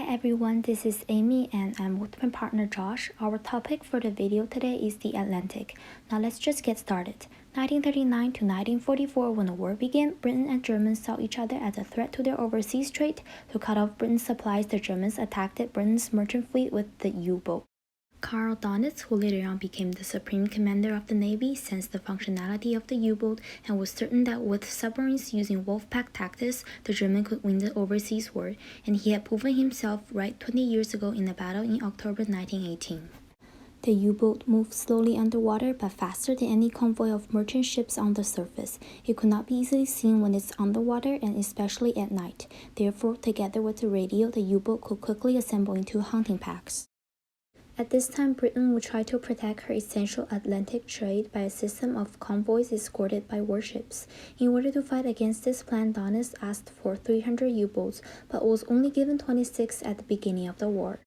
Hi everyone, this is Amy and I'm with my partner Josh. Our topic for the video today is the Atlantic. Now let's just get started. 1939 to 1944, when the war began, Britain and Germans saw each other as a threat to their overseas trade. To cut off Britain's supplies, the Germans attacked Britain's merchant fleet with the U-boat. Karl Donitz, who later on became the supreme commander of the Navy, sensed the functionality of the U-boat and was certain that with submarines using Wolfpack tactics, the German could win the overseas war, and he had proven himself right 20 years ago in a battle in October 1918. The U-boat moved slowly underwater but faster than any convoy of merchant ships on the surface. It could not be easily seen when it's underwater and especially at night. Therefore, together with the radio, the U-boat could quickly assemble into hunting packs. At this time, Britain would try to protect her essential Atlantic trade by a system of convoys escorted by warships. In order to fight against this plan, Donitz asked for 300 U-boats, but was only given 26 at the beginning of the war.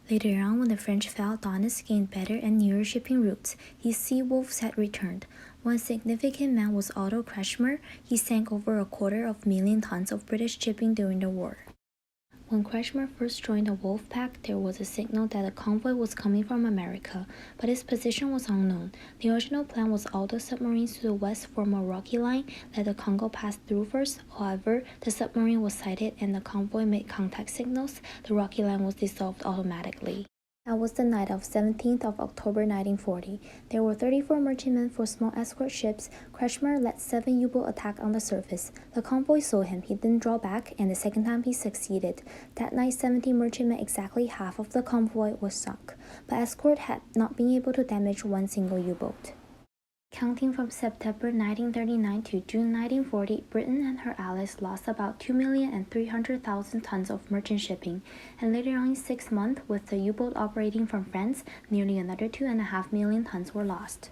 Later on, when the French fell, Donitz gained better and nearer shipping routes. His sea wolves had returned. One significant man was Otto Kretschmer. He sank over 250,000 tons of British shipping during the war. When Kretschmer first joined the Wolfpack, there was a signal that a convoy was coming from America, but its position was unknown. The original plan was all the submarines to the west form a rocky line, let the Congo pass through first. However, the submarine was sighted and the convoy made contact signals. The rocky line was dissolved automatically. That was the night of 17th of October 1940. There were 34 merchantmen for small escort ships. Kretschmer led 7 U-boat attack on the surface. The convoy saw him, he didn't draw back, and the second time he succeeded. That night, 17 merchantmen, exactly half of the convoy, was sunk. But escort had not been able to damage one single U-boat. Counting from September 1939 to June 1940, Britain and her allies lost about 2,300,000 tons of merchant shipping, and later on in 6 months, with the U-boat operating from France, nearly another 2.5 million tons were lost.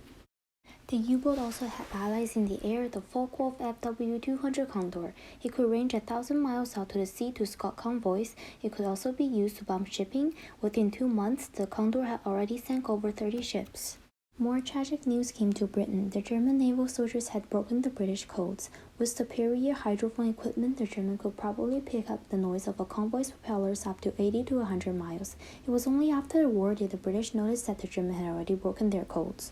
The U-boat also had allies in the air, the Focke-Wulf WW2 Condor. It could range 1,000 miles out to the sea to scout convoys. It could also be used to bomb shipping. Within 2 months, the Condor had already sank over 30 ships. More tragic news came to Britain. The German naval soldiers had broken the British codes. With superior hydrophone equipment, the German could probably pick up the noise of a convoy's propellers up to 80 to 100 miles. It was only after the war did the British notice that the German had already broken their codes.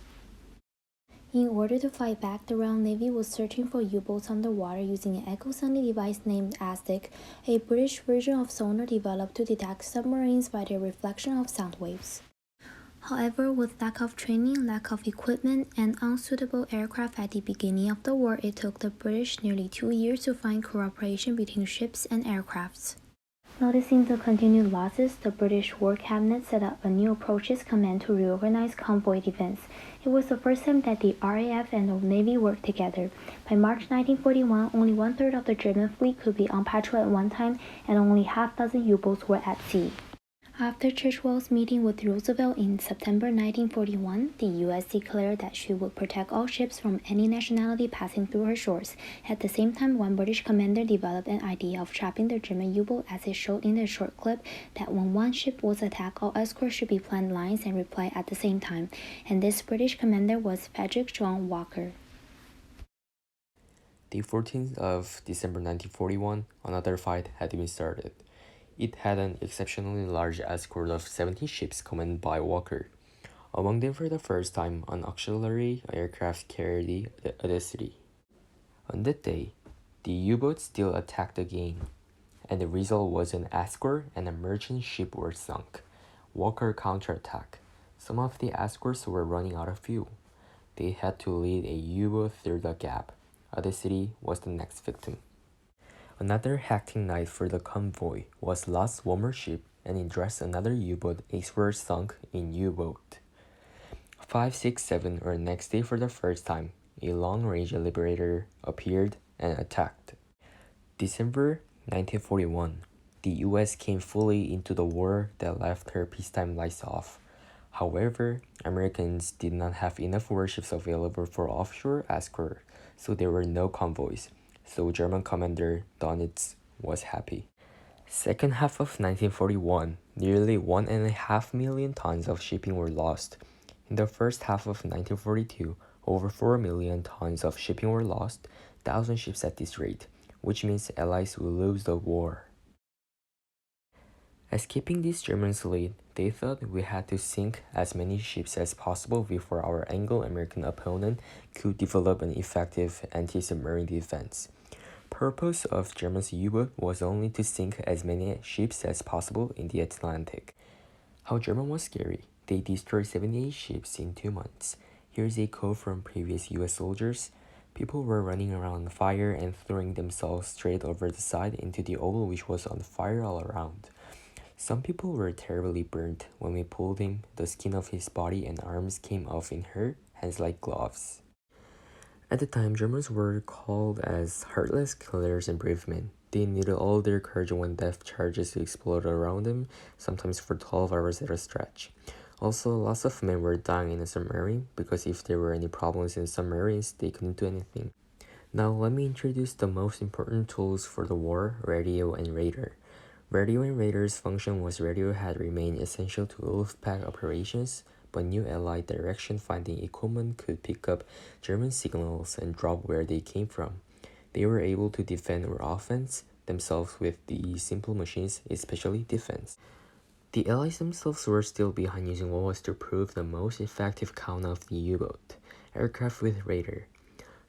In order to fight back, the Royal Navy was searching for U-boats underwater using an echo-sounding device named ASDIC, a British version of sonar developed to detect submarines by their reflection of sound waves. However, with lack of training, lack of equipment, and unsuitable aircraft at the beginning of the war, it took the British nearly 2 years to find cooperation between ships and aircrafts. Noticing the continued losses, the British War Cabinet set up a new approaches command to reorganize convoy defense. It was the first time that the RAF and the Navy worked together. By March 1941, only 1/3 of the German fleet could be on patrol at one time, and only half dozen U-boats were at sea. After Churchill's meeting with Roosevelt in September 1941, the U.S. declared that she would protect all ships from any nationality passing through her shores. At the same time, one British commander developed an idea of trapping the German U-boat, as it showed in the short clip that when one ship was attacked, all escorts should be planned lines and reply at the same time. And this British commander was Frederick John Walker. The 14th of December 1941, another fight had been started. It had an exceptionally large escort of 70 ships commanded by Walker. Among them, for the first time, an auxiliary aircraft carried the Odyssey. On that day, the U-boats still attacked again, and the result was an escort and a merchant ship were sunk. Walker counterattacked. Some of the escorts were running out of fuel. They had to lead a U-boat through the gap. Odyssey was the next victim. Another hectic night for the convoy was lost one more ship, and in dressed another U-boat. 8 were sunk in U-boat. 5, 6, 7, or next day for the first time, a long-range Liberator appeared and attacked. December 1941, the U.S. came fully into the war that left her peacetime lights off. However, Americans did not have enough warships available for offshore escort, so there were no convoys. So German commander Donitz was happy. Second half of 1941, nearly 1.5 million tons of shipping were lost. In the first half of 1942, over 4 million tons of shipping were lost, 1,000 ships at this rate, which means Allies will lose the war. Escaping this German fleet, they thought we had to sink as many ships as possible before our Anglo-American opponent could develop an effective anti-submarine defense. Purpose of Germany's U-boat was only to sink as many ships as possible in the Atlantic. How German was scary. They destroyed 78 ships in 2 months. Here's a quote from previous US soldiers. People were running around on fire and throwing themselves straight over the side into the oil which was on fire all around. Some people were terribly burnt. When we pulled him, the skin of his body and arms came off in her hands like gloves. At the time, Germans were called as heartless killers and brave men. They needed all their courage when death charges exploded around them, sometimes for 12 hours at a stretch. Also, lots of men were dying in a submarine because if there were any problems in submarines, they couldn't do anything. Now let me introduce the most important tools for the war, radio and radar. Radio and radar's function was radio had remained essential to Wolfpack operations, but new Allied direction-finding equipment could pick up German signals and drop where they came from. They were able to defend or offense themselves with these simple machines, especially defense. The Allies themselves were still behind using what was to prove the most effective count of the U-boat, aircraft with radar.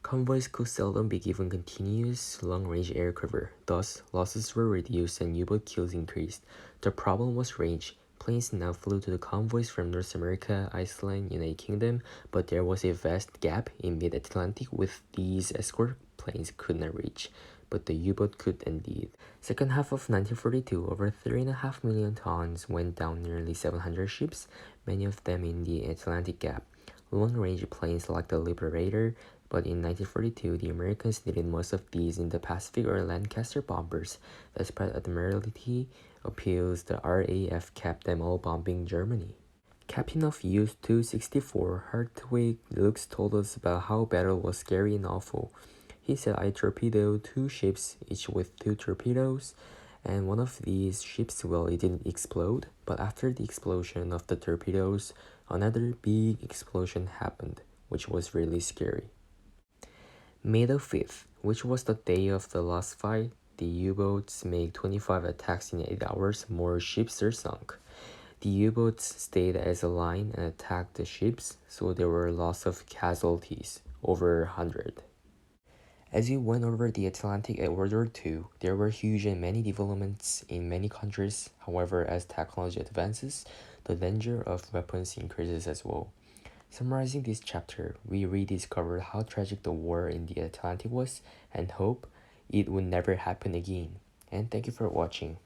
Convoys could seldom be given continuous long-range air cover, thus losses were reduced and U-boat kills increased. The problem was range. Planes now flew to the convoys from North America, Iceland, United Kingdom, but there was a vast gap in mid-Atlantic which these escort planes could not reach, but the U-boat could indeed. Second half of 1942, over 3.5 million tons went down, nearly 700 ships, many of them in the Atlantic Gap. Long-range planes like the Liberator, but in 1942, the Americans needed most of these in the Pacific or Lancaster bombers. Despite Admiralty appeals, the RAF kept them all bombing Germany. Captain of U-264 Hartwig Lux told us about how battle was scary and awful. He said, I torpedoed 2 ships, each with 2 torpedoes, and one of these ships, well, it didn't explode, but after the explosion of the torpedoes, another big explosion happened, which was really scary. May the 5th, which was the day of the last fight, the U-boats made 25 attacks in 8 hours, more ships were sunk. The U-boats stayed as a line and attacked the ships, so there were lots of casualties, over 100. As we went over the Atlantic at World War II, there were huge and many developments in many countries. However, as technology advances, the danger of weapons increases as well. Summarizing this chapter, we rediscovered how tragic the war in the Atlantic was and hope it would never happen again. And thank you for watching.